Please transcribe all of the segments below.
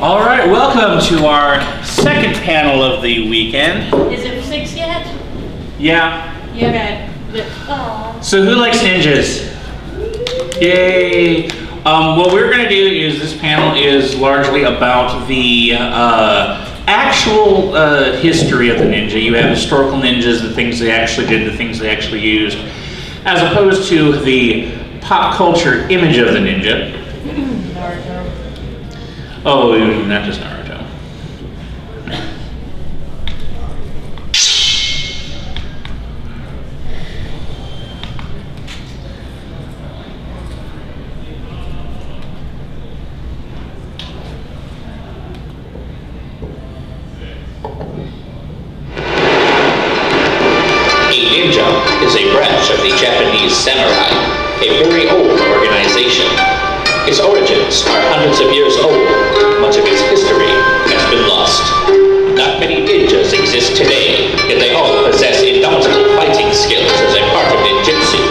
All right, welcome to our second panel of the weekend. Is it 6 yet? Yeah. Yeah, okay. Oh. So who likes ninjas? Yay. What we're going to do is this panel is largely about the actual history of the ninja. You have historical ninjas, the things they actually did, the things they actually used, as opposed to the pop culture image of the ninja. Naruto. Oh, not just Naruto. Is a branch of the Japanese samurai, a very old organization. Its origins are hundreds of years old. Much of its history has been lost. Not many ninjas exist today, yet they all possess indomitable fighting skills as a part of ninjutsu.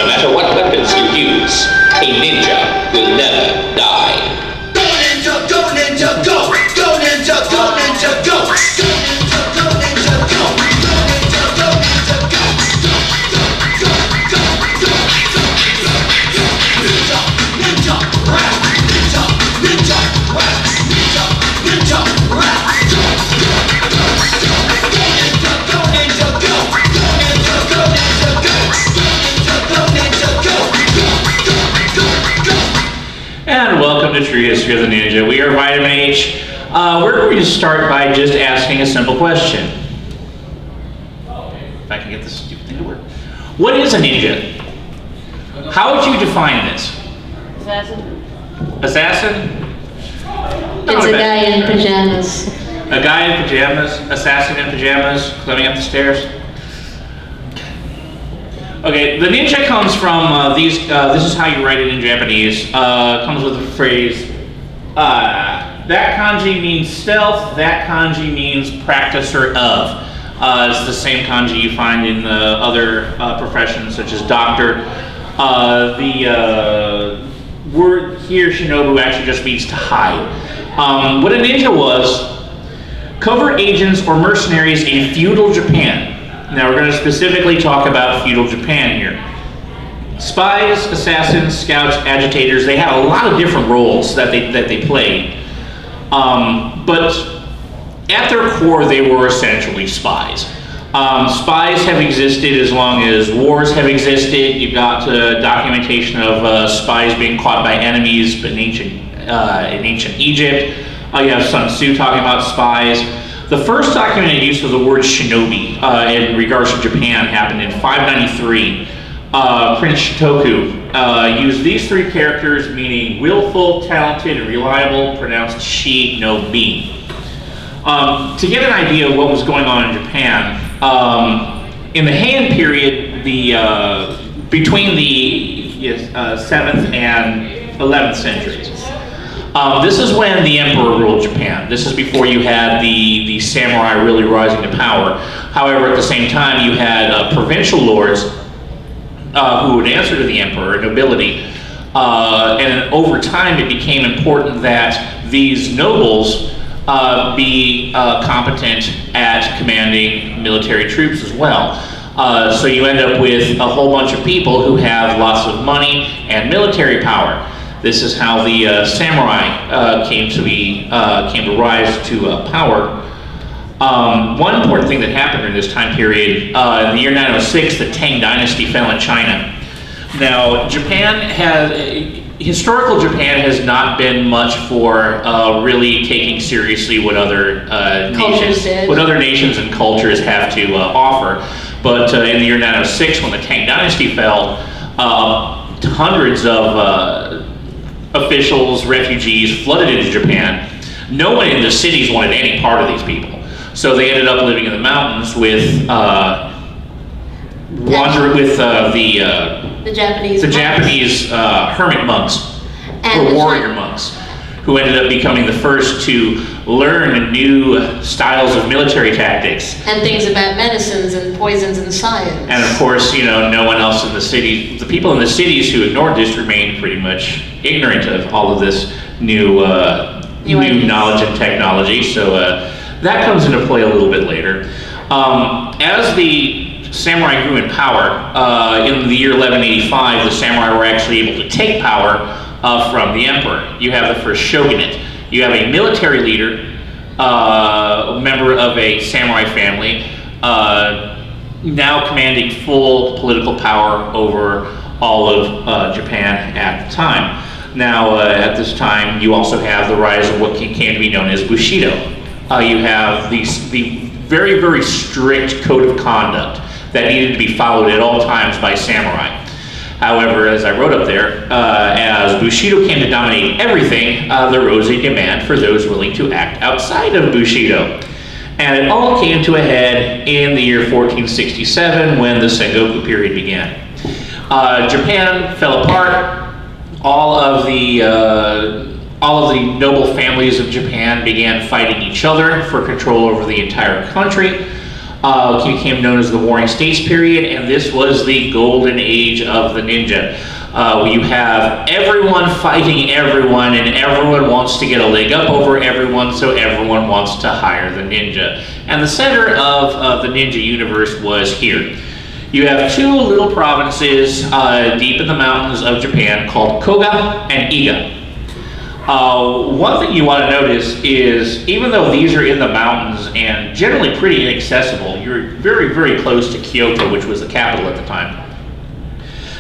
No matter what weapons you use, a ninja will never die. Go ninja, go ninja, go! Go ninja, go ninja, go! Go ninja, go ninja, go! And welcome to True History of the Ninja. We are Vitamin H. We're going to start by just asking a simple question. If I can get this stupid thing to work. What is a ninja? How would you define this? Assassin. Assassin? It's a guy in pajamas. A guy in pajamas? Assassin in pajamas? Climbing up the stairs? Okay, the ninja comes from this is how you write it in Japanese. Comes with the phrase, that kanji means stealth, that kanji means practicer of. It's the same kanji you find in other professions such as doctor. The word here, shinobu, actually just means to hide. What a ninja was, covert agents or mercenaries in feudal Japan. Now we're going to specifically talk about feudal Japan here. Spies, assassins, scouts, agitators, they had a lot of different roles that they played. But at their core, they were essentially spies. Spies have existed as long as wars have existed. You've got documentation of spies being caught by enemies in ancient Egypt. You have Sun Tzu talking about spies. The first documented use of the word shinobi in regards to Japan happened in 593. Prince Shotoku used these three characters meaning willful, talented, and reliable, pronounced shi no bi. To get an idea of what was going on in Japan, in the Heian period, between the 7th and 11th centuries, this is when the emperor ruled Japan. This is before you had the samurai really rising to power. However, at the same time, you had provincial lords who would answer to the emperor, nobility. And over time, it became important that these nobles be competent at commanding military troops as well. So you end up with a whole bunch of people who have lots of money and military power. This is how the samurai came to rise to power. One important thing that happened during this time period, in the year 906, the Tang Dynasty fell in China. Now, historical Japan has not been much for really taking seriously what other nations and cultures have to offer. But in the year 906, when the Tang Dynasty fell, hundreds of officials, refugees flooded into Japan. No one in the cities wanted any part of these people. So they ended up living in the mountains with The Japanese hermit monks, or warrior monks, who ended up becoming the first to learn new styles of military tactics. And things about medicines and poisons and science. And of course, no one else in the city, the people in the cities who ignored this remained pretty much ignorant of all of this new New new ideas. knowledge and technology. So that comes into play a little bit later. As the samurai grew in power, in the year 1185, the samurai were actually able to take power from the emperor. You have the first shogunate. You have a military leader, member of a samurai family, now commanding full political power over all of Japan at the time. Now, at this time, you also have the rise of what came to be known as Bushido. You have the very, very strict code of conduct that needed to be followed at all times by samurai. However, as I wrote up there, as Bushido came to dominate everything, there rose a demand for those willing to act outside of Bushido. And it all came to a head in the year 1467 when the Sengoku period began. Japan fell apart. All of the noble families of Japan began fighting each other for control over the entire country. It became known as the Warring States period, and this was the golden age of the ninja. You have everyone fighting everyone, and everyone wants to get a leg up over everyone, so everyone wants to hire the ninja. And the center of the ninja universe was here. You have two little provinces deep in the mountains of Japan called Koga and Iga. One thing you want to notice is, even though these are in the mountains and generally pretty inaccessible, you're very, very close to Kyoto, which was the capital at the time.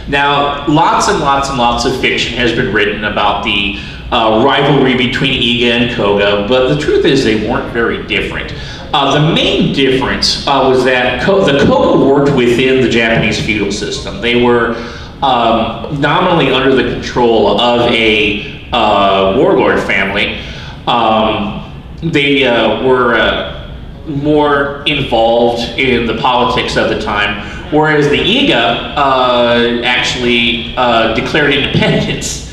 Now, lots and lots and lots of fiction has been written about the rivalry between Iga and Koga, but the truth is they weren't very different. The main difference was that the Koga worked within the Japanese feudal system. They were nominally under the control of a warlord family. They were more involved in the politics of the time, whereas the Iga actually declared independence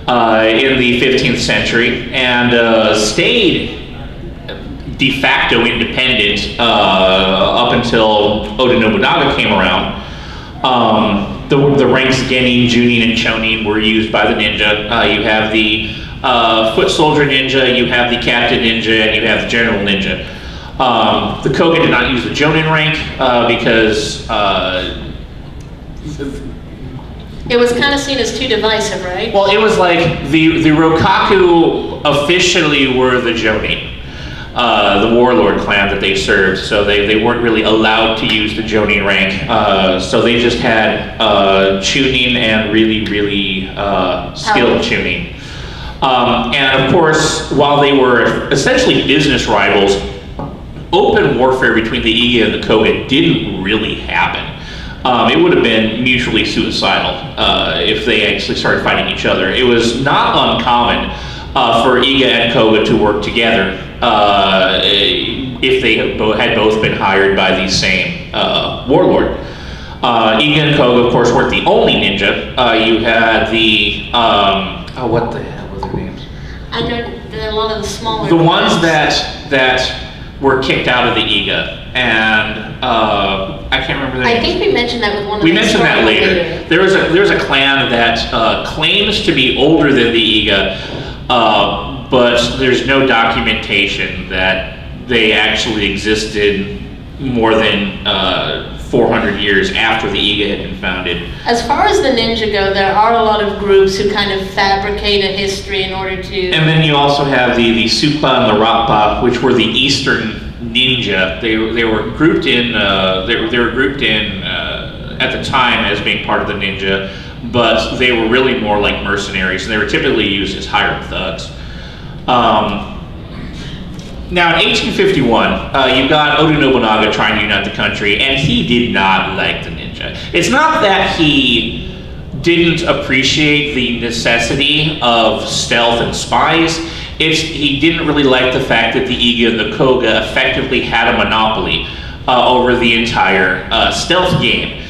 in the 15th century and stayed de facto independent up until Oda Nobunaga came around. The ranks Genin, Junin, and Chonin were used by the ninja. You have the foot soldier ninja, you have the captain ninja, and you have the general ninja. The Koga did not use the Jonin rank because It was kind of seen as too divisive, right? well, it was like the Rokaku officially were the Jonin. The warlord clan that they served, so they weren't really allowed to use the Jonin rank, so they just had tuning and really, really skilled tuning. And of course, while they were essentially business rivals, open warfare between the Iga and the Koga didn't really happen. It would have been mutually suicidal if they actually started fighting each other. It was not uncommon for Iga and Koga to work together if they had both been hired by the same warlord. Iga and Koga, of course, weren't the only ninja. You had the what the hell were their names? I know a lot of the smaller. The ones that were kicked out of the Iga, and I can't remember their names. I think we mentioned that with one of We the mentioned that historical later. There's a clan that claims to be older than the Iga, but there's no documentation that they actually existed more than 400 years after the Iga had been founded. As far as the ninja go, there are a lot of groups who kind of fabricate a history in order to... And then you also have the Supa and the Rappa, which were the Eastern ninja. They were grouped in they were grouped in at the time as being part of the ninja, but they were really more like mercenaries, and they were typically used as hired thugs. Now, in 1851, you got Oda Nobunaga trying to unite the country, and he did not like the ninja. It's not that he didn't appreciate the necessity of stealth and spies. He didn't really like the fact that the Iga and the Koga effectively had a monopoly over the entire stealth game.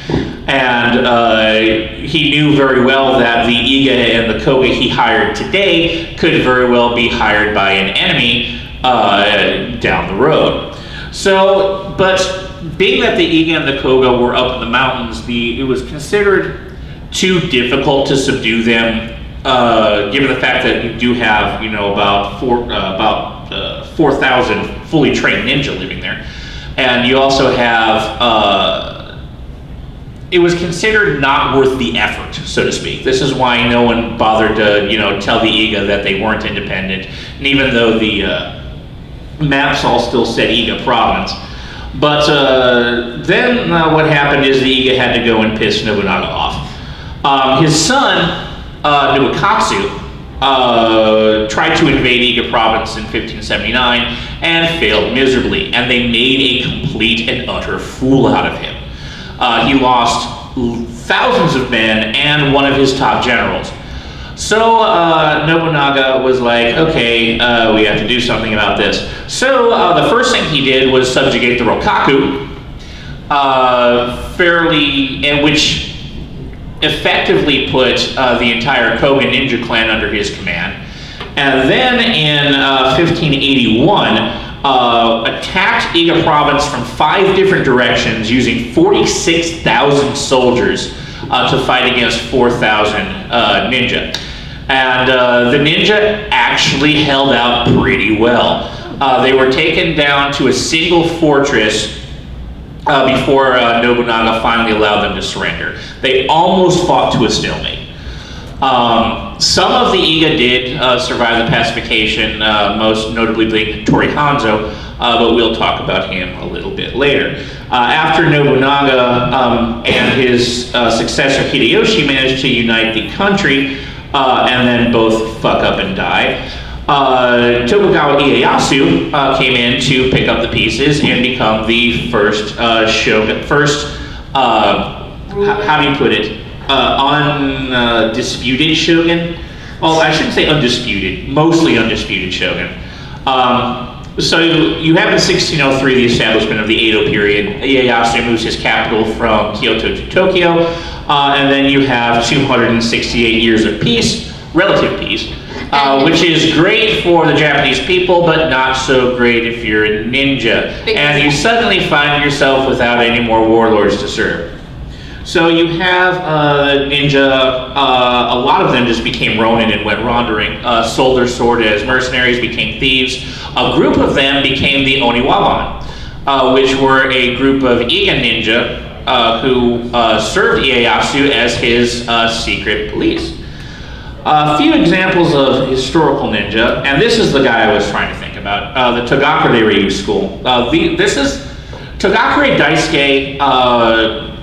And he knew very well that the Iga and the Koga he hired today could very well be hired by an enemy down the road. So, but being that the Iga and the Koga were up in the mountains, it was considered too difficult to subdue them given the fact that you do have, about 4,000 fully trained ninja living there, and you also have, it was considered not worth the effort, so to speak. This is why no one bothered to, tell the Iga that they weren't independent, and even though the maps all still said Iga province. But then what happened is the Iga had to go and piss Nobunaga off. His son, Nuakatsu, tried to invade Iga province in 1579 and failed miserably, and they made a complete and utter fool out of him. He lost thousands of men and one of his top generals. So Nobunaga was like, okay, we have to do something about this. So the first thing he did was subjugate the Rokaku, which effectively put the entire Kogen ninja clan under his command. And then in 1581, attacked Iga province from 5 different directions using 46,000 soldiers to fight against 4,000 ninja. And the ninja actually held out pretty well. They were taken down to a single fortress before Nobunaga finally allowed them to surrender. They almost fought to a stalemate. Some of the Iga did survive the pacification, most notably being Tori Hanzo, but we'll talk about him a little bit later. After Nobunaga and his successor Hideyoshi managed to unite the country, and then both fuck up and die, Tokugawa Ieyasu came in to pick up the pieces and become the first shogun, how do you put it? Undisputed shogun? Well, I shouldn't say undisputed, mostly undisputed shogun. So you have in 1603 the establishment of the Edo period. Ieyasu moves his capital from Kyoto to Tokyo, and then you have 268 years of peace, relative peace, which is great for the Japanese people, but not so great if you're a ninja. And you suddenly find yourself without any more warlords to serve. So you have ninja, a lot of them just became ronin and went wandering, sold their sword as mercenaries, became thieves. A group of them became the Oniwaban, which were a group of Iga ninja who served Ieyasu as his secret police. A few examples of historical ninja, and this is the guy I was trying to think about, the Togakure Ryu school. This is Togakure Daisuke.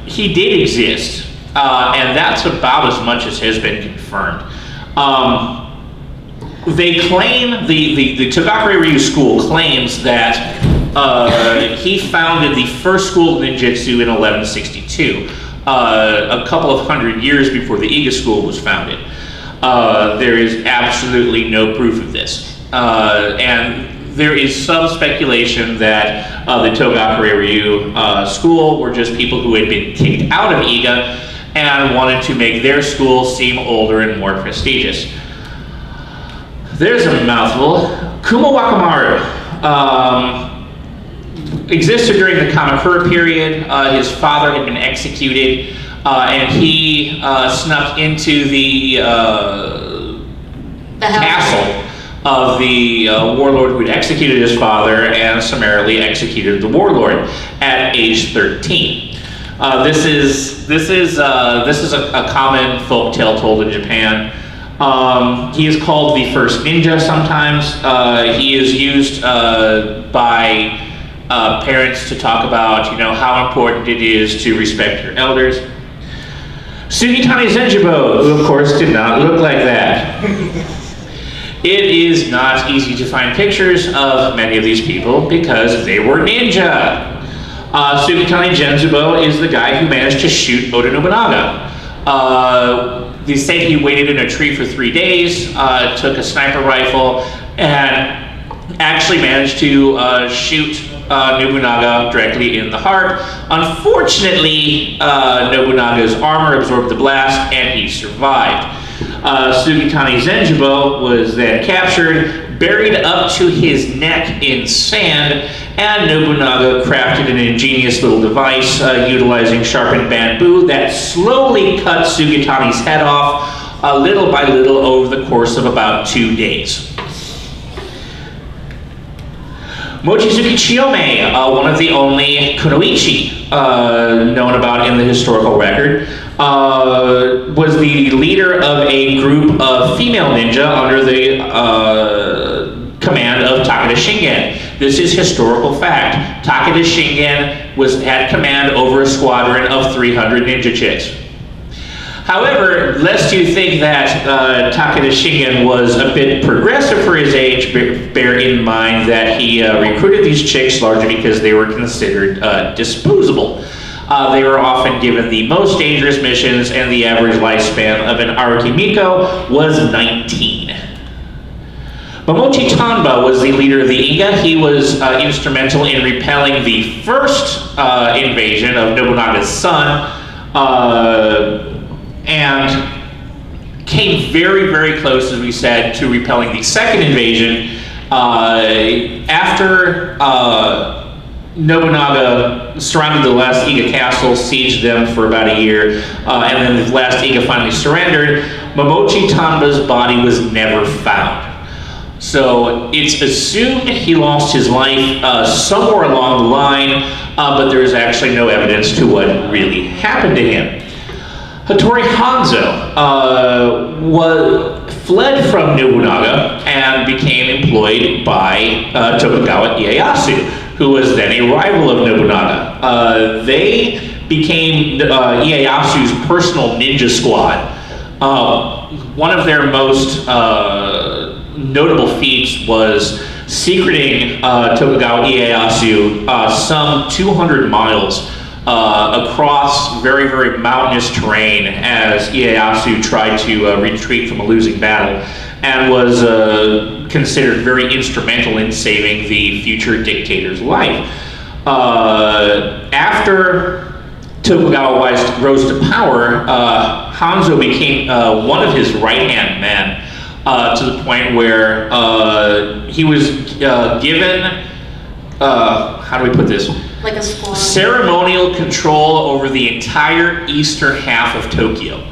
He did exist, and that's about as much as has been confirmed. They claim, the Togakure Ryu school claims that he founded the first school of ninjutsu in 1162, a couple of hundred years before the Iga school was founded. There is absolutely no proof of this. And there is some speculation that the Togakure Ryu school were just people who had been kicked out of Iga and wanted to make their school seem older and more prestigious. There's a mouthful. Kumo Wakamaru existed during the Kamakura period. His father had been executed, and he snuck into the castle of the warlord who had executed his father and summarily executed the warlord at age 13. This is a common folk tale told in Japan. He is called the first ninja sometimes. He is used by parents to talk about, how important it is to respect your elders. Sugitani Zenjibo, who of course did not look like that. It is not easy to find pictures of many of these people because they were ninja. Sugitani Zenjibo is the guy who managed to shoot Oda Nobunaga. They say he waited in a tree for 3 days, took a sniper rifle, and actually managed to shoot Nobunaga directly in the heart. Unfortunately, Nobunaga's armor absorbed the blast and he survived. Sugitani Zenjibo was then captured, buried up to his neck in sand, and Nobunaga crafted an ingenious little device utilizing sharpened bamboo that slowly cut Sugitani's head off little by little over the course of about 2 days. Mochizuki Chiyome, one of the only kunoichi known about in the historical record, was the leader of a group of female ninja under the command of Takeda Shingen. This is historical fact. Takeda Shingen had command over a squadron of 300 ninja chicks. However, lest you think that Takeda Shingen was a bit progressive for his age, bear in mind that he recruited these chicks largely because they were considered disposable. They were often given the most dangerous missions, and the average lifespan of an Arikimiko was 19. Momochi Tanba was the leader of the Iga. He was instrumental in repelling the first invasion of Nobunaga's son, and came very, very close, as we said, to repelling the second invasion after Nobunaga surrounded the last Iga castle, sieged them for about a year, and then the last Iga finally surrendered. Momochi Tanba's body was never found. So it's assumed he lost his life somewhere along the line, but there is actually no evidence to what really happened to him. Hattori Hanzo fled from Nobunaga and became employed by Tokugawa Ieyasu, who was then a rival of Nobunaga. They became Ieyasu's personal ninja squad. One of their most notable feats was secreting Tokugawa Ieyasu some 200 miles across very, very mountainous terrain as Ieyasu tried to retreat from a losing battle, and was considered very instrumental in saving the future dictator's life. After Tokugawa rose to power, Hanzo became one of his right-hand men, to the point where he was given, how do we put this? Like a squad. Ceremonial control over the entire eastern half of Tokyo.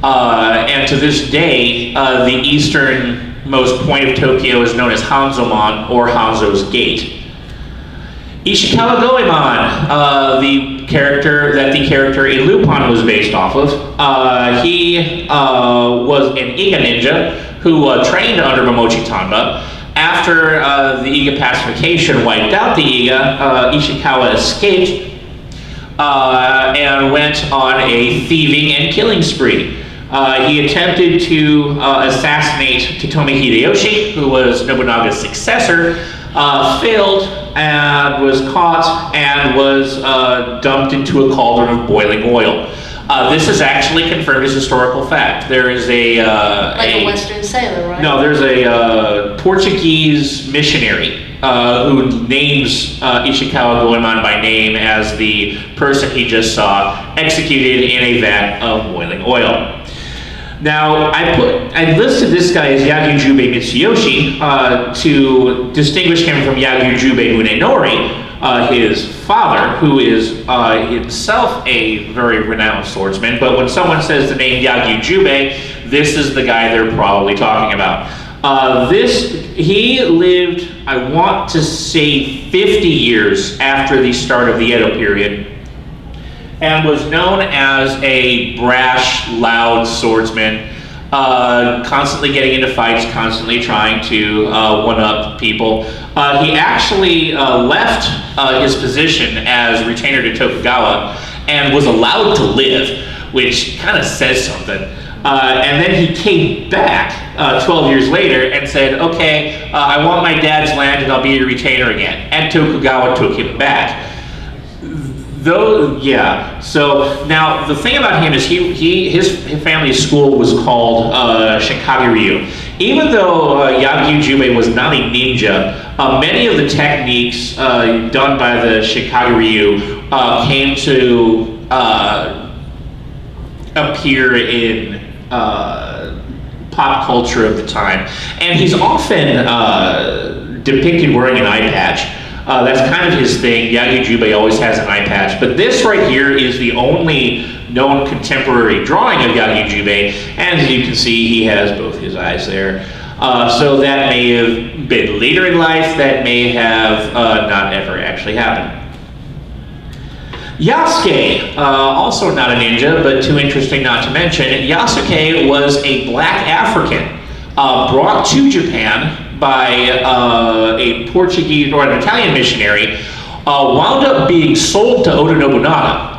And to this day, the easternmost point of Tokyo is known as Hanzomon, or Hanzo's Gate. Ishikawa Goemon, the character in Lupin was based off of, he was an Iga ninja who trained under Momochi Tanba. After the Iga pacification wiped out the Iga, Ishikawa escaped and went on a thieving and killing spree. He attempted to assassinate Totomi Hideyoshi, who was Nobunaga's successor, failed and was caught and was dumped into a cauldron of boiling oil. This is actually confirmed as historical fact. There is a Western sailor, right? No, there's a Portuguese missionary who names Ishikawa Goemon by name as the person he just saw executed in a vat of boiling oil. Now, I listed this guy as Yagyu-jubei Mitsuyoshi to distinguish him from Yagyu-jubei Munenori, his father, who is himself a very renowned swordsman. But when someone says the name Yagyu-jubei, this is the guy they're probably talking about. He lived, I want to say, 50 years after the start of the Edo period, and was known as a brash, loud swordsman, constantly getting into fights, constantly trying to one-up people. He actually left his position as retainer to Tokugawa and was allowed to live, which kind of says something. And then he came back 12 years later and said, okay, I want my dad's land and I'll be your retainer again. And Tokugawa took him back. So now the thing about him is his family's school was called Shinkage-ryu. Even though Yagyu-jubei was not a ninja, many of the techniques done by the Shinkage-ryu came to appear in pop culture of the time. And he's often depicted wearing an eye patch. That's kind of his thing. Yagyu-jubei always has an eye patch. But this right here is the only known contemporary drawing of Yagi Jubei, and as you can see, he has both his eyes there. So that may have been later in life, that may have not ever actually happened. Yasuke, also not a ninja, but too interesting not to mention, Yasuke was a black African brought to Japan by a Portuguese or an Italian missionary, wound up being sold to Oda Nobunaga.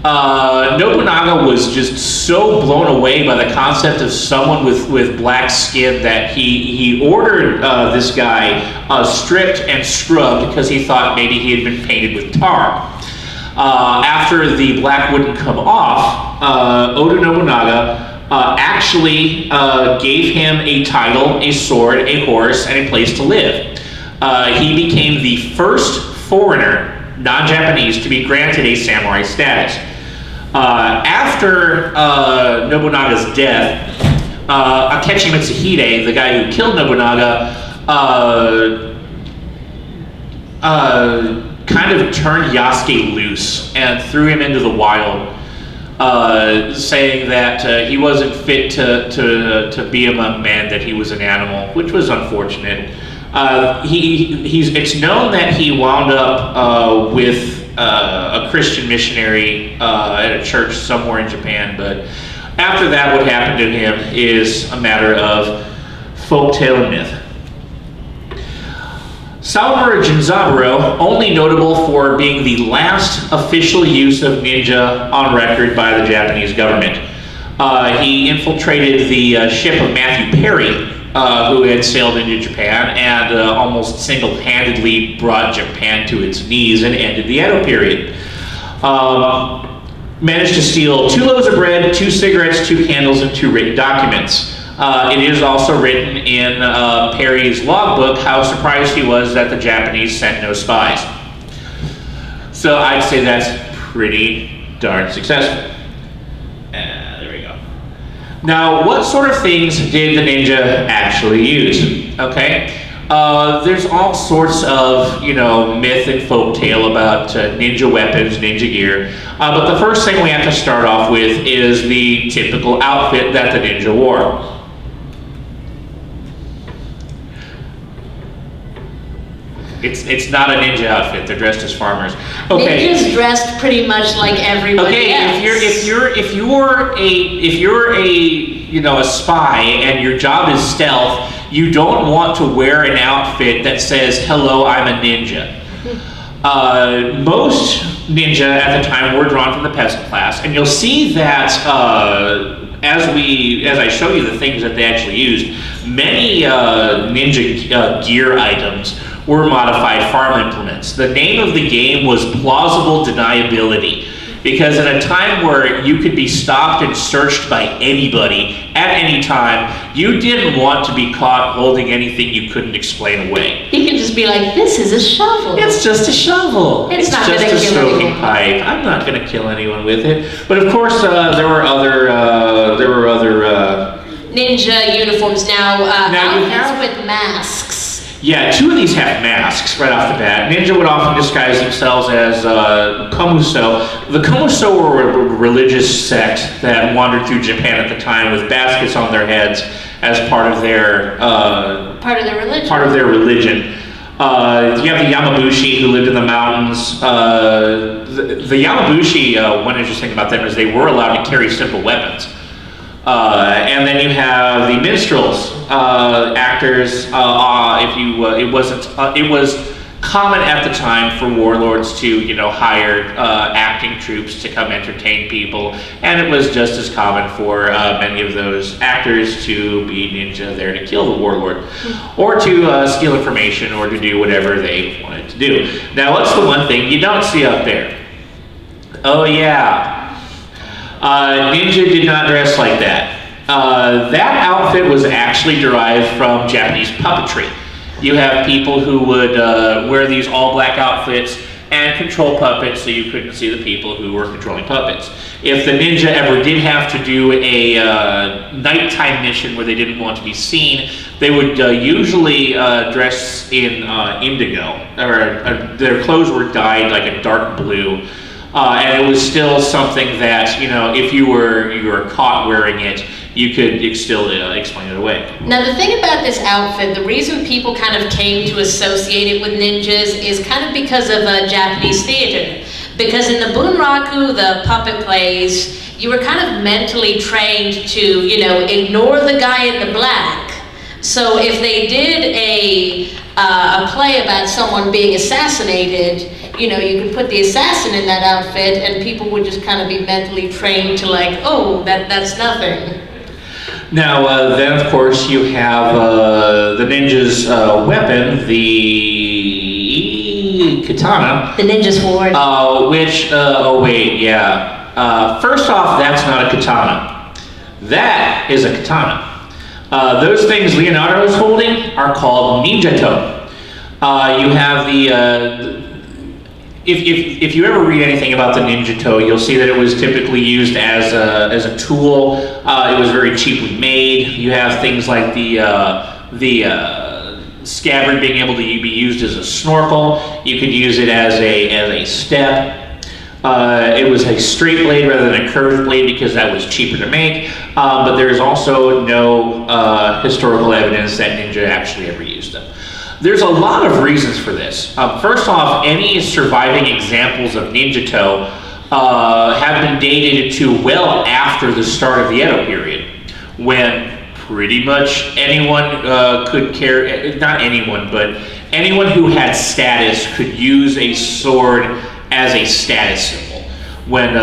Nobunaga was just so blown away by the concept of someone with black skin that he ordered this guy stripped and scrubbed because he thought maybe he had been painted with tar. After the black wouldn't come off, Oda Nobunaga actually gave him a title, a sword, a horse, and a place to live. He became the first foreigner, non-Japanese, to be granted a samurai status. After Nobunaga's death, Akechi Mitsuhide, the guy who killed Nobunaga, kind of turned Yasuke loose and threw him into the wild, saying that he wasn't fit to be among men, that he was an animal, which was unfortunate. It's known that he wound up with a Christian missionary at a church somewhere in Japan, but after that, what happened to him is a matter of folktale and myth. Sawamura Jinzaburo, only notable for being the last official use of ninja on record by the Japanese government. He infiltrated the ship of Matthew Perry, who had sailed into Japan and almost single-handedly brought Japan to its knees and ended the Edo period. Managed to steal 2 loaves of bread, 2 cigarettes, 2 candles, and 2 written documents. It is also written in Perry's logbook how surprised he was that the Japanese sent no spies. So I'd say that's pretty darn successful. There we go. Now, what sort of things did the ninja actually use? Okay, there's all sorts of, myth and folk tale about ninja weapons, ninja gear. But the first thing we have to start off with is the typical outfit that the ninja wore. It's not a ninja outfit. They're dressed as farmers. Okay. Ninjas dressed pretty much like everybody else. If you're a spy and your job is stealth, you don't want to wear an outfit that says "Hello, I'm a ninja." Most ninja at the time were drawn from the peasant class, and you'll see that as I show you the things that they actually used, many ninja gear items were modified farm implements. The name of the game was plausible deniability, because in a time where you could be stopped and searched by anybody at any time, you didn't want to be caught holding anything you couldn't explain away. You can just be like, this is a shovel. It's just a shovel. It's not just gonna a kill stroking anyone. pipe. I'm not going to kill anyone with it. But of course, there were other Ninja uniforms now, Now you outfits have- with masks. Yeah, 2 of these have masks right off the bat. Ninja would often disguise themselves as komuso. The komuso were a religious sect that wandered through Japan at the time with baskets on their heads as part of their Part of their religion. part of their religion. You have the Yamabushi who lived in the mountains. The Yamabushi, one interesting about them is they were allowed to carry simple weapons. And then you have the minstrels, actors. It was common at the time for warlords to, hire acting troops to come entertain people, and it was just as common for many of those actors to be ninja there to kill the warlord, or to steal information, or to do whatever they wanted to do. Now, what's the one thing you don't see up there? Oh yeah. Ninja did not dress like that. That outfit was actually derived from Japanese puppetry. You have people who would wear these all-black outfits and control puppets, so you couldn't see the people who were controlling puppets. If the ninja ever did have to do a nighttime mission where they didn't want to be seen, they would usually dress in indigo, or their clothes were dyed like a dark blue. And it was still something that, you know, if you were caught wearing it, you could still explain it away. Now the thing about this outfit, the reason people kind of came to associate it with ninjas is kind of because of Japanese theater. Because in the bunraku, the puppet plays, you were kind of mentally trained to, you know, ignore the guy in the black. So if they did a play about someone being assassinated, you know, you could put the assassin in that outfit and people would just kind of be mentally trained to like, oh, that's nothing. Now, then of course you have the ninja's weapon, the katana. The ninja sword. First off, that's not a katana. That is a katana. Those things Leonardo is holding are called ninjato. You have if you ever read anything about the ninjato, you'll see that it was typically used as a tool. It was very cheaply made. You have things like the scabbard being able to be used as a snorkel. You could use it as a step. It was a straight blade rather than a curved blade because that was cheaper to make. But there is also no historical evidence that ninja actually ever used them. There's a lot of reasons for this. First off, any surviving examples of ninjato have been dated to well after the start of the Edo period, when pretty much anyone could carry, not anyone, but anyone who had status could use a sword as a status symbol, when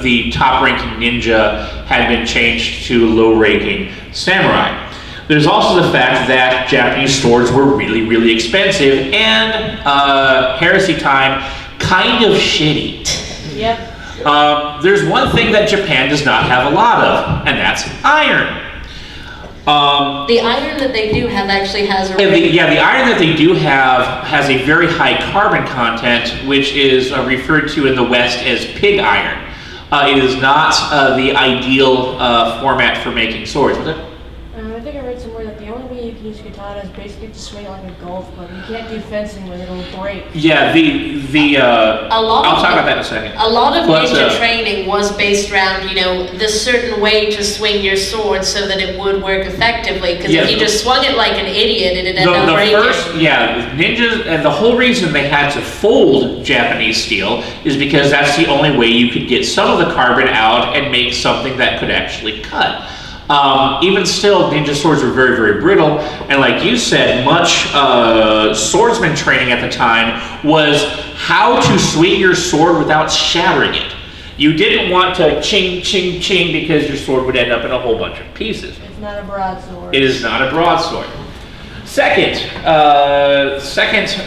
the top-ranking ninja had been changed to low-ranking samurai. There's also the fact that Japanese swords were really, really expensive and heresy time kind of shitty. Yep. There's one thing that Japan does not have a lot of, and that's iron. The iron that they do have actually has a the iron that they do have has a very high carbon content, which is referred to in the West as pig iron. It is not the ideal format for making swords, was it? I think I read somewhere that the only way you can use katana is basically to swing it like a golf club. You can't do fencing with it; it'll break. Yeah, I'll talk about that in a second. A lot of ninja training was based around, you know, the certain way to swing your sword so that it would work effectively. Because if you just swung it like an idiot, it'd end up breaking. Ninjas, and the whole reason they had to fold Japanese steel is because that's the only way you could get some of the carbon out and make something that could actually cut. Even still, ninja swords were very, very brittle, and like you said, much swordsman training at the time was how to swing your sword without shattering it. You didn't want to ching, ching, ching because your sword would end up in a whole bunch of pieces. It's not a broadsword. It is not a broadsword. Second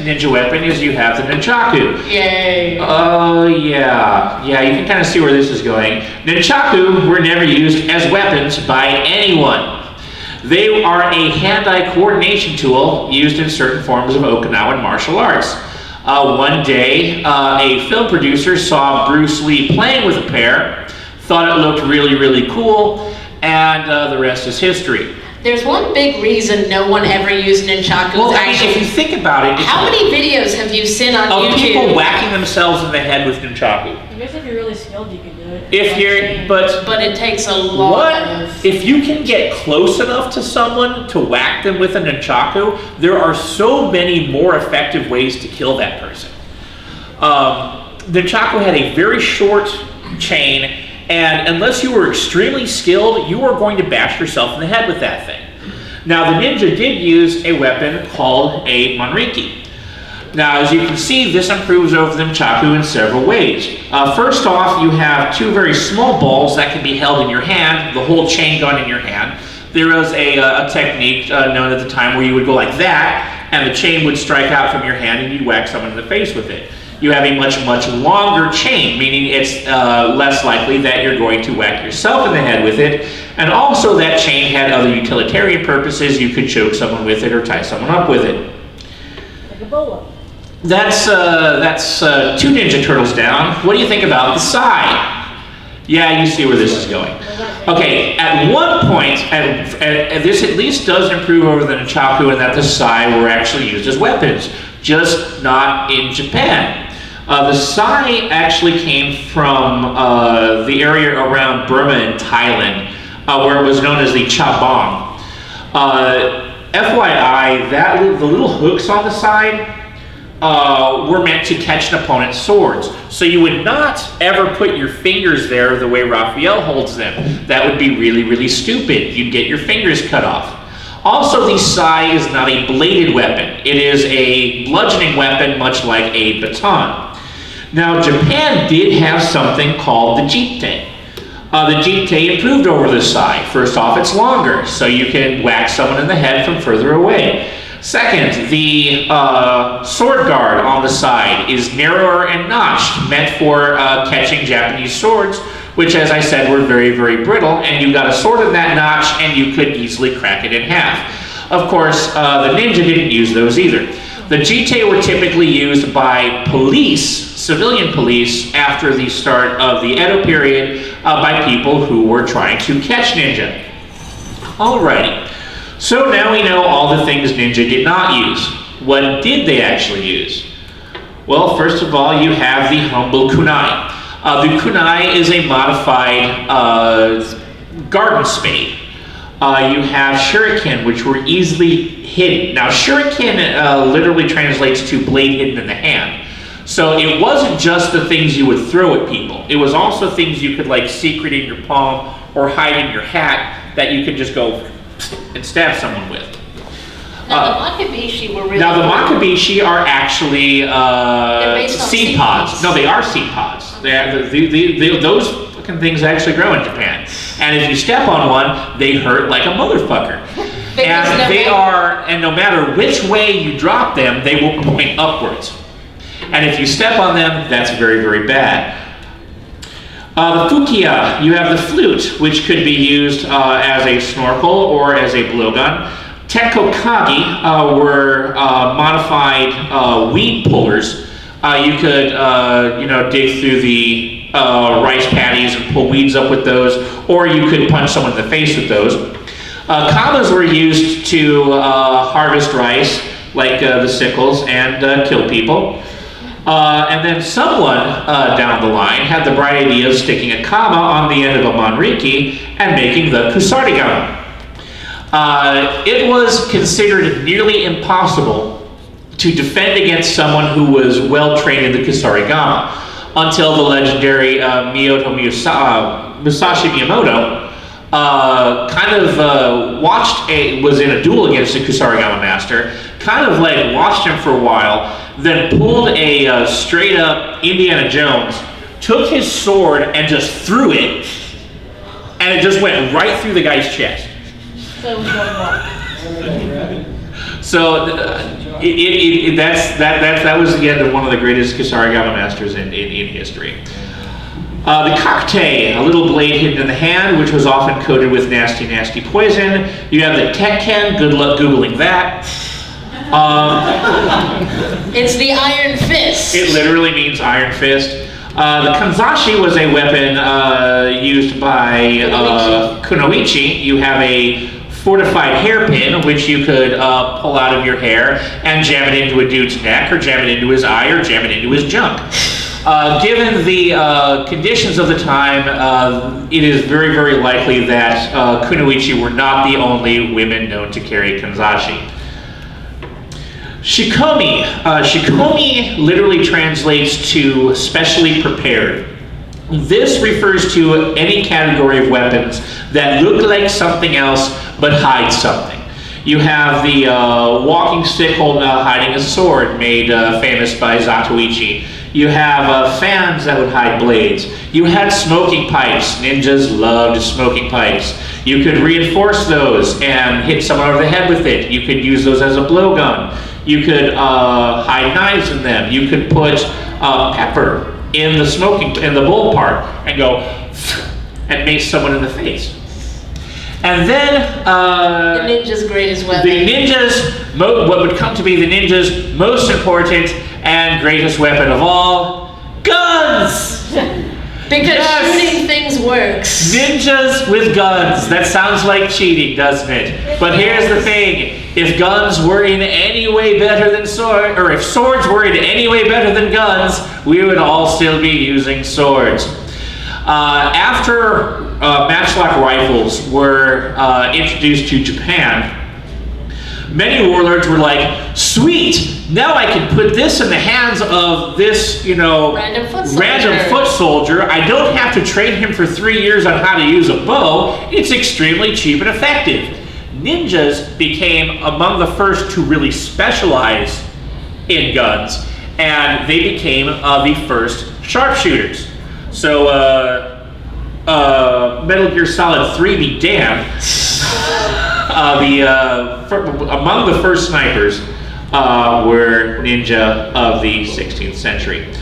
ninja weapon is you have the nunchaku. Yay! Oh yeah, you can kind of see where this is going. Nunchaku were never used as weapons by anyone. They are a hand-eye coordination tool used in certain forms of Okinawan martial arts. One day, a film producer saw Bruce Lee playing with a pair, thought it looked really, really cool, and the rest is history. There's one big reason no one ever used nunchakus. Well, I mean, if you think about it, how many videos have you seen on YouTube? Of people whacking themselves in the head with nunchaku? I guess if you're really skilled, you could do it. But it takes a lot of... If you can get close enough to someone to whack them with a nunchaku, there are so many more effective ways to kill that person. Nunchaku had a very short chain, and unless you were extremely skilled, you were going to bash yourself in the head with that thing. Now, the ninja did use a weapon called a manriki. Now, as you can see, this improves over the nunchaku in several ways. First off, you have two very small balls that can be held in your hand, the whole chain gun in your hand. There was a technique known at the time where you would go like that, and the chain would strike out from your hand and you'd whack someone in the face with it. You have a much, much longer chain, meaning it's less likely that you're going to whack yourself in the head with it. And also that chain had other utilitarian purposes. You could choke someone with it or tie someone up with it. Like a bolo. That's two Ninja Turtles down. What do you think about the sai? Yeah, you see where this is going. Okay, at one point, and this at least does improve over the nunchaku in that the sai were actually used as weapons, just not in Japan. The sai actually came from the area around Burma and Thailand, where it was known as the chabang. FYI, the little hooks on the side were meant to catch an opponent's swords. So you would not ever put your fingers there the way Raphael holds them. That would be really, really stupid. You'd get your fingers cut off. Also, the sai is not a bladed weapon. It is a bludgeoning weapon, much like a baton. Now, Japan did have something called the jite. The jite improved over the sai. First off, it's longer, so you can whack someone in the head from further away. Second, the sword guard on the side is narrower and notched, meant for catching Japanese swords, which, as I said, were very, very brittle, and you got a sword in that notch, and you could easily crack it in half. Of course, the ninja didn't use those either. The jite were typically used by police, civilian police, after the start of the Edo period, by people who were trying to catch ninja. Alrighty, so now we know all the things ninja did not use. What did they actually use? Well, first of all, you have the humble kunai. The kunai is a modified garden spade. You have shuriken, which were easily hidden. Now, shuriken literally translates to blade hidden in the hand. So it wasn't just the things you would throw at people. It was also things you could like secret in your palm or hide in your hat that you could just go and stab someone with. Now the makibishi were really... Now the makibishi are actually based on seed pods. No, they are seed pods. Those fucking things actually grow in Japan. And if you step on one, they hurt like a motherfucker. And no matter which way you drop them, they will point upwards. And if you step on them, that's very, very bad. The fukia, you have the flute, which could be used as a snorkel or as a blowgun. Tekokagi were modified weed pullers. You could, dig through the rice paddies and pull weeds up with those, or you could punch someone in the face with those. Kamas were used to harvest rice, like the sickles, and kill people. And then someone down the line had the bright idea of sticking a kama on the end of a manriki and making the kusarigama. It was considered nearly impossible to defend against someone who was well trained in the kusarigama until the legendary Musashi Miyamoto was in a duel against a kusarigama master, kind of like watched him for a while, then pulled a straight up Indiana Jones, took his sword and just threw it, and it just went right through the guy's chest. So it was going wrong. So that was again one of the greatest kusarigama masters in history. The kakute, a little blade hidden in the hand, which was often coated with nasty, nasty poison. You have the tekken, good luck Googling that. It's the iron fist. It literally means iron fist. The kanzashi was a weapon used by kunoichi. You have a fortified hairpin, which you could pull out of your hair and jam it into a dude's neck, or jam it into his eye, or jam it into his junk. Given the conditions of the time, it is very, very likely that kunoichi were not the only women known to carry kanzashi. Shikomi. Shikomi literally translates to specially prepared. This refers to any category of weapons that look like something else but hide something. You have the walking stick hiding a sword, made famous by Zatoichi. You have fans that would hide blades. You had smoking pipes. Ninjas loved smoking pipes. You could reinforce those and hit someone over the head with it. You could use those as a blowgun. You could hide knives in them. You could put pepper in the bowl part and go and mace someone in the face. And then the ninja's greatest weapon. The ninja's, what would come to be the ninja's most important and greatest weapon of all, guns! Because shooting things works. Ninjas with guns. That sounds like cheating, doesn't it? But here's the thing. If guns were in any way better than swords, or if swords were in any way better than guns, we would all still be using swords. After matchlock rifles were introduced to Japan, many warlords were like, sweet, now I can put this in the hands of this, random foot soldier. I don't have to train him for 3 years on how to use a bow. It's extremely cheap and effective. Ninjas became among the first to really specialize in guns, and they became the first sharpshooters. So, Metal Gear Solid 3 be damned. Among the first snipers were ninja of the 16th century.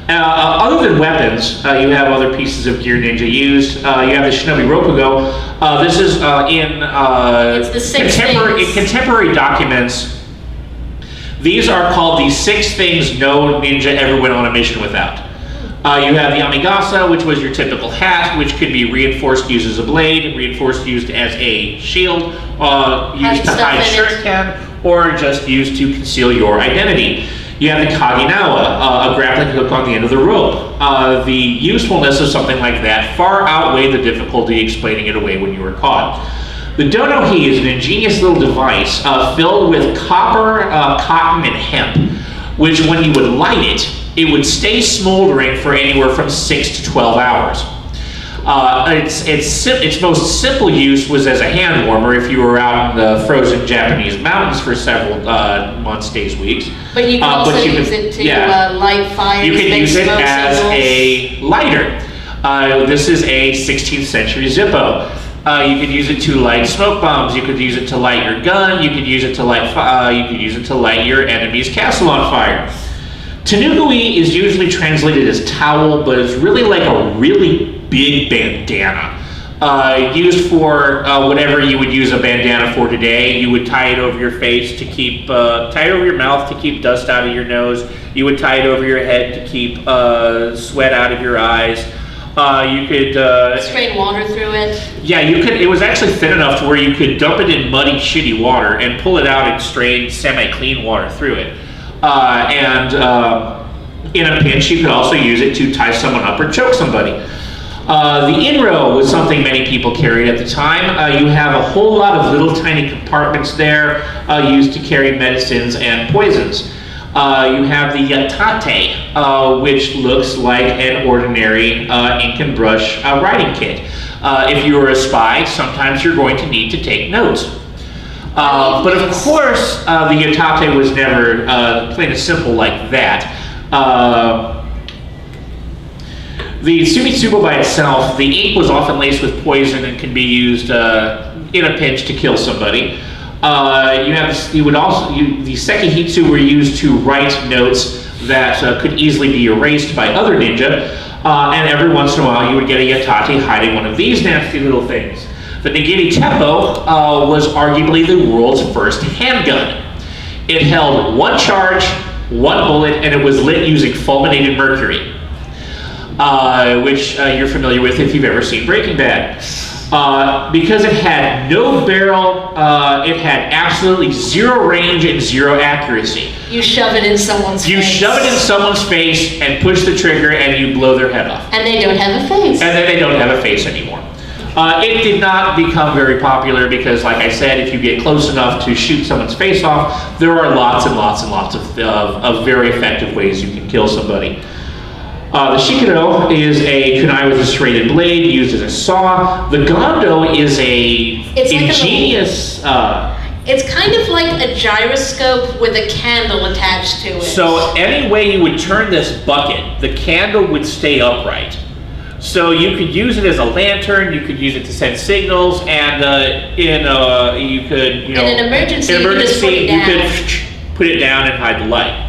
Other than weapons, you have other pieces of gear ninja used. You have the Shinobi Rokugo. This is in contemporary documents. These are called the 6 things no ninja ever went on a mission without. You have the Amigasa, which was your typical hat, which could be reinforced used as a blade, reinforced used as a shield, used to hide shuriken, or just used to conceal your identity. You have the Kaginawa, a grappling hook on the end of the rope. The usefulness of something like that far outweighed the difficulty explaining it away when you were caught. The Donohi is an ingenious little device filled with copper, cotton, and hemp, which when you would light it, it would stay smoldering for anywhere from 6 to 12 hours. Its most simple use was as a hand warmer if you were out in the frozen Japanese mountains for several months, days, weeks. But you can also use it to light fires. You can use it as a lighter. This is a 16th century Zippo. You could use it to light smoke bombs. You could use it to light your gun. You could use it to light your enemy's castle on fire. Tanugui is usually translated as towel, but it's really like a really big bandana. Used for whatever you would use a bandana for today. You would tie it over your face to keep, tie it over your mouth to keep dust out of your nose. You would tie it over your head to keep sweat out of your eyes. You could strain water through it. Yeah, you could. It was actually thin enough to where you could dump it in muddy, shitty water and pull it out and strain semi-clean water through it. In a pinch, you could also use it to tie someone up or choke somebody. The inro was something many people carried at the time. You have a whole lot of little tiny compartments there used to carry medicines and poisons. You have the yatate, which looks like an ordinary ink and brush writing kit. If you were a spy, sometimes you're going to need to take notes. But of course, the yatate was never plain and simple like that. The sumitsubo by itself, the ink was often laced with poison and can be used in a pinch to kill somebody. The sekihitsu were used to write notes that could easily be erased by other ninja, and every once in a while you would get a yatate hiding one of these nasty little things. The Nagiri Teppo was arguably the world's first handgun. It held 1 charge, 1 bullet, and it was lit using fulminated mercury, which you're familiar with if you've ever seen Breaking Bad. Because it had no barrel, it had absolutely 0 range and 0 accuracy. You shove it in someone's face. You shove it in someone's face and push the trigger and you blow their head off. And they don't have a face. And then they don't have a face anymore. It did not become very popular because, like I said, if you get close enough to shoot someone's face off, there are lots and lots and lots of very effective ways you can kill somebody. The shikiro is a kunai with a serrated blade used as a saw. The gondo is It's ingenious... it's kind of like a gyroscope with a candle attached to it. So any way you would turn this bucket, the candle would stay upright. So you could use it as a lantern, you could use it to send signals, and in an emergency, you could put it down and hide the light.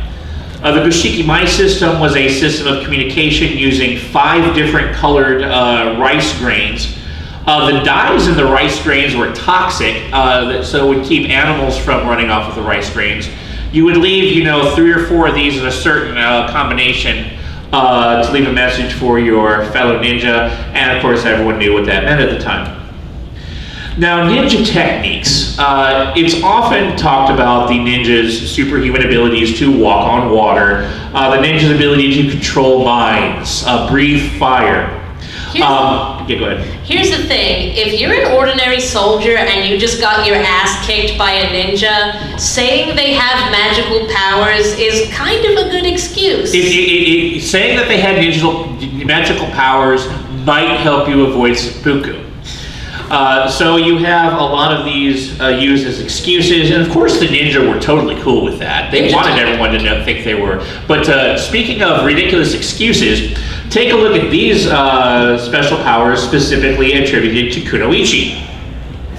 The Bushiki-mai system was a system of communication using 5 different colored rice grains. The dyes in the rice grains were toxic, so it would keep animals from running off with the rice grains. You would leave, 3 or 4 of these in a certain combination to leave a message for your fellow ninja, and of course everyone knew what that meant at the time. Now, ninja techniques. It's often talked about the ninja's superhuman abilities to walk on water, the ninja's ability to control minds, breathe fire. Yeah, go ahead. Here's the thing, if you're an ordinary soldier and you just got your ass kicked by a ninja, saying they have magical powers is kind of a good excuse. Saying that they had magical powers might help you avoid seppuku. So you have a lot of these used as excuses, and of course the ninja were totally cool with that. They wanted everyone to think they were. But speaking of ridiculous excuses, take a look at these special powers specifically attributed to kunoichi.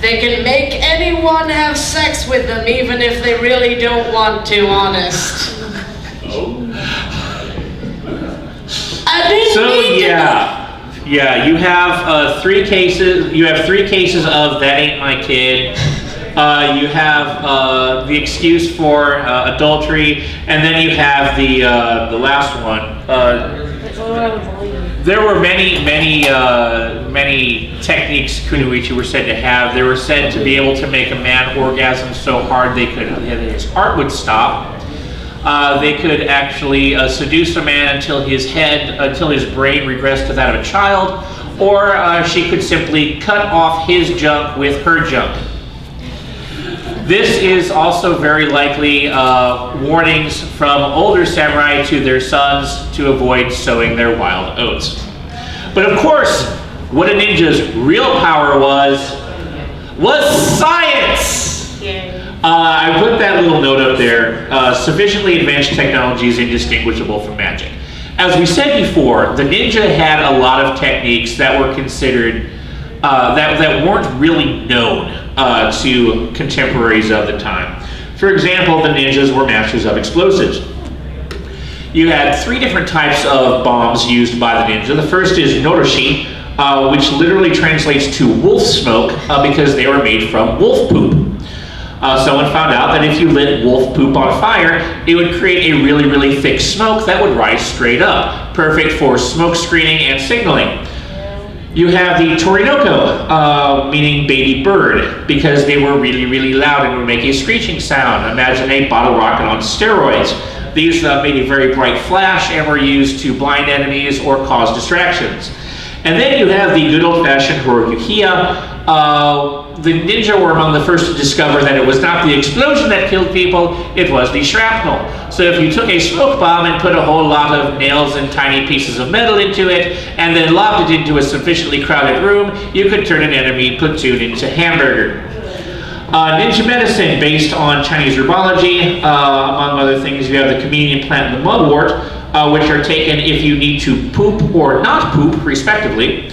They can make anyone have sex with them even if they really don't want to, honest. I didn't mean to. Yeah, you have 3 cases. You have 3 cases of "that ain't my kid." You have the excuse for adultery, and then you have the last one. There were many techniques kunoichi were said to have. They were said to be able to make a man orgasm so hard his heart would stop. They could actually seduce a man until his brain regressed to that of a child, or she could simply cut off his junk with her junk. This is also very likely warnings from older samurai to their sons to avoid sowing their wild oats. But of course, what a ninja's real power was science! I put that little note up there. Sufficiently advanced technology is indistinguishable from magic. As we said before, the ninja had a lot of techniques that were considered, that weren't really known to contemporaries of the time. For example, the ninjas were masters of explosives. You had 3 different types of bombs used by the ninja. The first is noroshi, which literally translates to wolf smoke because they were made from wolf poop. Someone found out that if you lit wolf poop on fire, it would create a really, really thick smoke that would rise straight up, perfect for smoke screening and signaling. You have the torinoko, meaning baby bird, because they were really, really loud and would make a screeching sound. Imagine a bottle rocket on steroids. These made a very bright flash and were used to blind enemies or cause distractions. And then you have the good old-fashioned horokuhiya. The ninja were among the first to discover that it was not the explosion that killed people, it was the shrapnel. So if you took a smoke bomb and put a whole lot of nails and tiny pieces of metal into it, and then lobbed it into a sufficiently crowded room, you could turn an enemy platoon into hamburger. Ninja medicine, based on Chinese herbology, among other things, you have the communion plant and the mugwort, which are taken if you need to poop or not poop, respectively.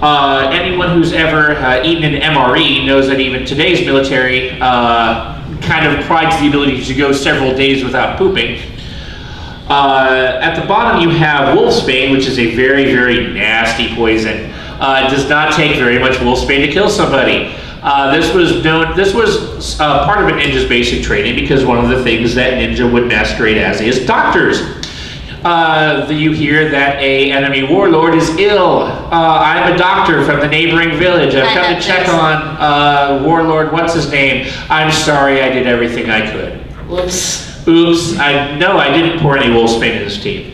Anyone who's ever eaten an MRE knows that even today's military kind of prides the ability to go several days without pooping. At the bottom you have wolfsbane, which is a very, very nasty poison. It does not take very much wolfsbane to kill somebody. This was part of a ninja's basic training because one of the things that ninja would masquerade as is doctors. You hear that a enemy warlord is ill. I'm a doctor from the neighboring village. I've come to check on warlord, what's his name? I'm sorry, I did everything I could. Whoops. Oops, I didn't pour any wolfsbane in his tea.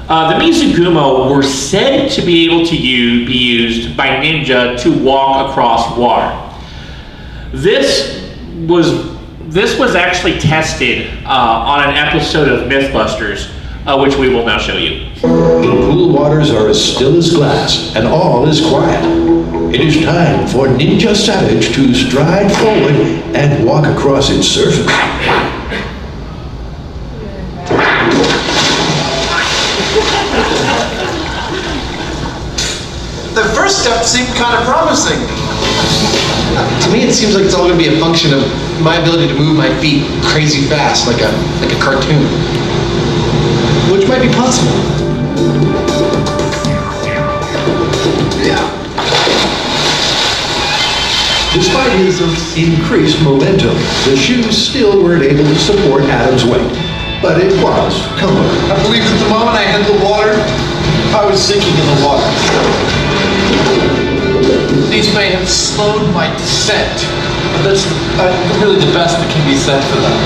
The Mizugumo were said to be able to be used by ninja to walk across water. This was actually tested on an episode of Mythbusters, which we will now show you. The pool waters are as still as glass, and all is quiet. It is time for Ninja Savage to stride forward and walk across its surface. The first step seemed kind of promising. To me, it seems like it's all going to be a function of my ability to move my feet crazy fast, like a cartoon, which might be possible. Yeah. Despite his increased momentum, the shoes still weren't able to support Adam's weight, but it was comfortable. I believe that the moment I hit the water, I was sinking in the water. These may have slowed my descent, but that's really the best that can be said for them.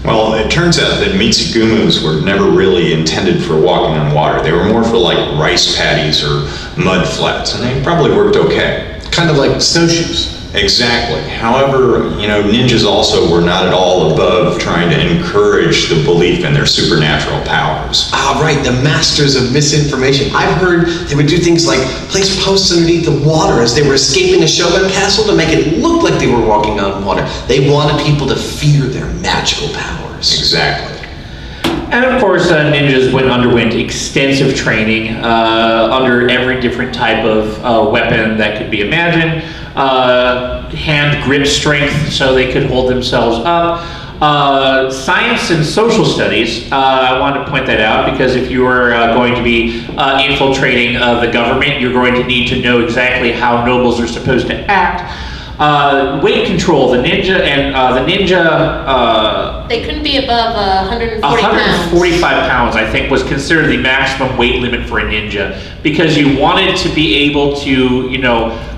Well, it turns out that Mitsugumus were never really intended for walking on water. They were more for like rice paddies or mud flats, and they probably worked okay. Kind of like snowshoes. Exactly. However, ninjas also were not at all above trying to encourage the belief in their supernatural powers. Ah, right, the masters of misinformation. I've heard they would do things like place posts underneath the water as they were escaping a Shogun castle to make it look like they were walking on water. They wanted people to fear their magical powers. Exactly. And of course, ninjas underwent extensive training under every different type of weapon that could be imagined. Hand grip strength so they could hold themselves up. Science and social studies, I wanted to point that out because if you are going to be infiltrating the government, you're going to need to know exactly how nobles are supposed to act. Weight control, the ninja They couldn't be above 140 145 pounds. pounds, I think, was considered the maximum weight limit for a ninja because you wanted to be able to,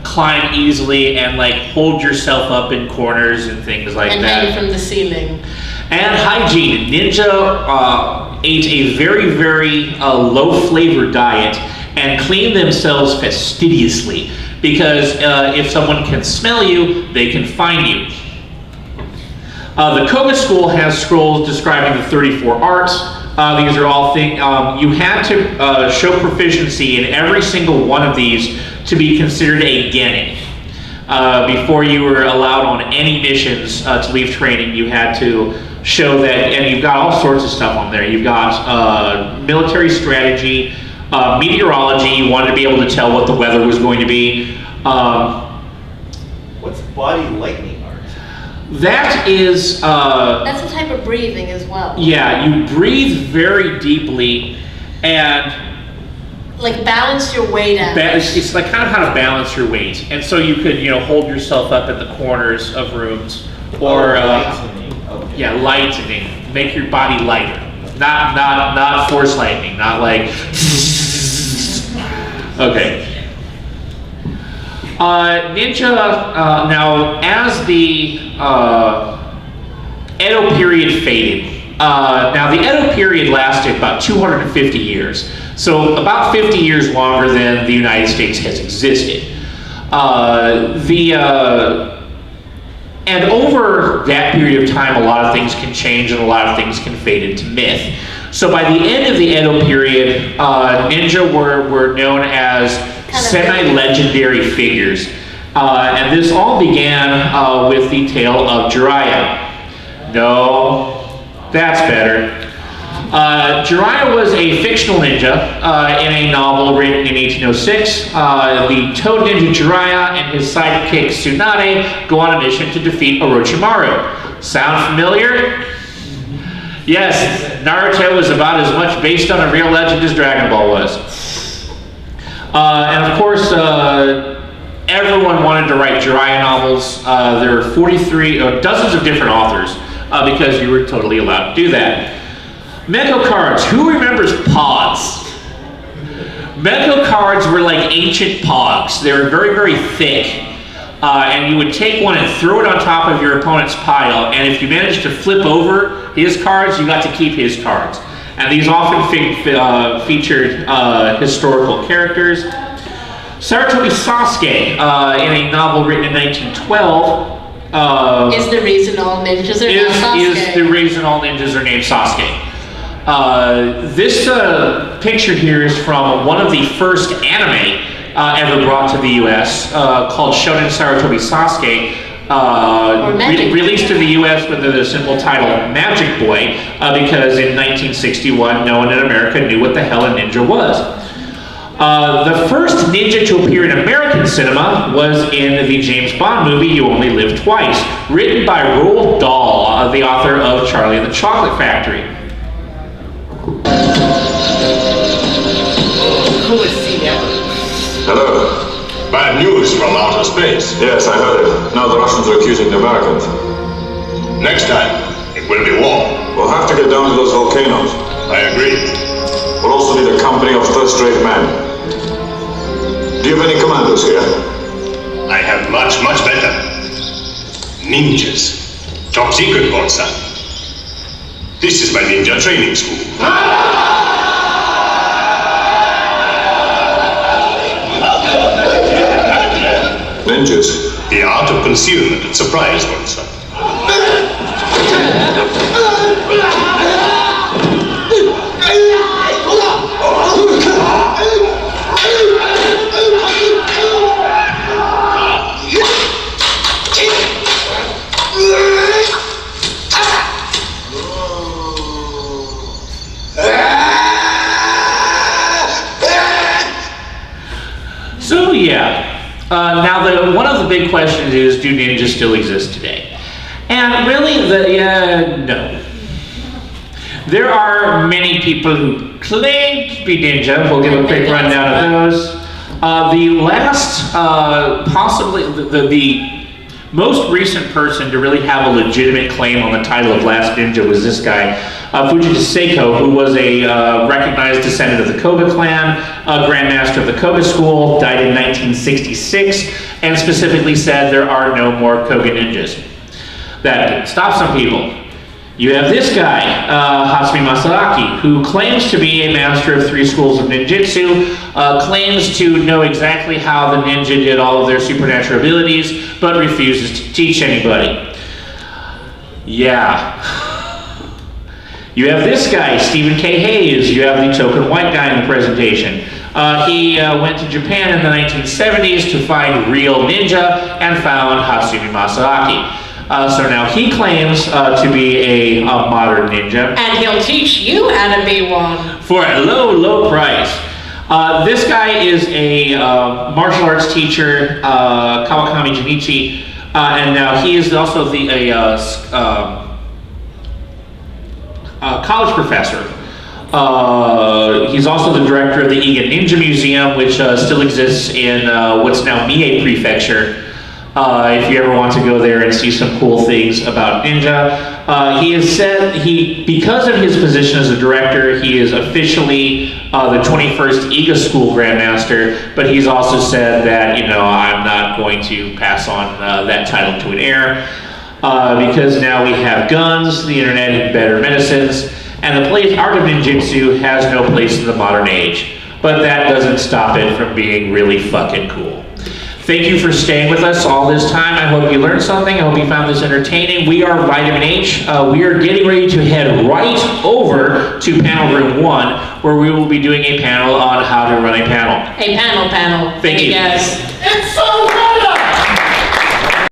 climb easily and like hold yourself up in corners and things like And that. hang from the ceiling. And hygiene. Ninja ate a very, very low flavor diet and cleaned themselves fastidiously because if someone can smell you, they can find you. The Koga school has scrolls describing the 34 arts. These are all things, you had to show proficiency in every single one of these to be considered a genin. Before you were allowed on any missions to leave training, you had to show that, and you've got all sorts of stuff on there. You've got military strategy, meteorology, you wanted to be able to tell what the weather was going to be. What's body lightning art? That is... That's a type of breathing as well. Yeah, you breathe very deeply and... Like balance your weight out. It's like kind of how to balance your weight. And so you could, hold yourself up in the corners of rooms or... lightening. Okay. Yeah, lightening. Make your body lighter. Not force lightning, not like... Okay. Ninja, now as the Edo period faded, now the Edo period lasted about 250 years, so about 50 years longer than the United States has existed. And over that period of time, a lot of things can change and a lot of things can fade into myth. So by the end of the Edo period, ninja were known as semi-legendary figures. And this all began with the tale of Jiraiya. No, that's better. Jiraiya was a fictional ninja in a novel written in 1806. The toad ninja Jiraiya and his sidekick Tsunade go on a mission to defeat Orochimaru. Sound familiar? Yes, Naruto was about as much based on a real legend as Dragon Ball was. And of course, everyone wanted to write Jiraiya novels. There were 43, dozens of different authors, because you were totally allowed to do that. Meko cards. Who remembers pogs? Meko cards were like ancient pogs. They were very, very thick. And you would take one and throw it on top of your opponent's pile. And if you managed to flip over his cards, you got to keep his cards. And these often featured historical characters. Saratobi Sasuke, in a novel written in 1912, is the reason all ninjas are named Sasuke. Is the reason all ninjas are named Sasuke. This picture here is from one of the first anime ever brought to the U.S. Called Shonen Saratobi Sasuke, released in the U.S. with the simple title Magic Boy, because in 1961 no one in America knew what the hell a ninja was. The first ninja to appear in American cinema was in the James Bond movie You Only Live Twice, written by Roald Dahl, the author of Charlie and the Chocolate Factory. Coolest scene ever. Hello. Bad news from outer space. Yes, I heard it. Now the Russians are accusing the Americans. Next time, it will be war. We'll have to get down to those volcanoes. I agree. We'll also need a company of first-rate men. Do you have any commandos here? I have much, much better. Ninjas. Top secret, Bonsa. This is my ninja training school. Ninjas? The art of concealment and surprise, Bonsa. So yeah, now one of the big questions is, do ninjas still exist today? And really, no. There are many people who claim to be ninja. We'll give a quick rundown of those. The last, possibly the most recent person to really have a legitimate claim on the title of Last Ninja was this guy, Fujita Seiko, who was a recognized descendant of the Koga clan, a grandmaster of the Koga school, died in 1966, and specifically said there are no more Koga ninjas. That didn't stop some people. You have this guy, Hasumi Masaaki, who claims to be a master of 3 schools of ninjutsu, claims to know exactly how the ninja did all of their supernatural abilities, but refuses to teach anybody. Yeah. You have this guy, Stephen K. Hayes. You have the token white guy in the presentation. He went to Japan in the 1970s to find real ninja and found Hasumi Masaaki. So now he claims to be a modern ninja. And he'll teach you how to be one. For a low, low price. This guy is a martial arts teacher, Kawakami Junichi, and now he is also a college professor. He's also the director of the Iga Ninja Museum, which still exists in what's now Mie Prefecture. If you ever want to go there and see some cool things about ninja. He has said because of his position as a director, he is officially the 21st Iga School Grandmaster, but he's also said that, I'm not going to pass on that title to an heir, because now we have guns, the internet, and better medicines, and the art of ninjutsu has no place in the modern age. But that doesn't stop it from being really fucking cool. Thank you for staying with us all this time. I hope you learned something. I hope you found this entertaining. We are Vitamin H. We are getting ready to head right over to panel room 1, where we will be doing a panel on how to run a panel. A panel. Thank you. Guys. It's so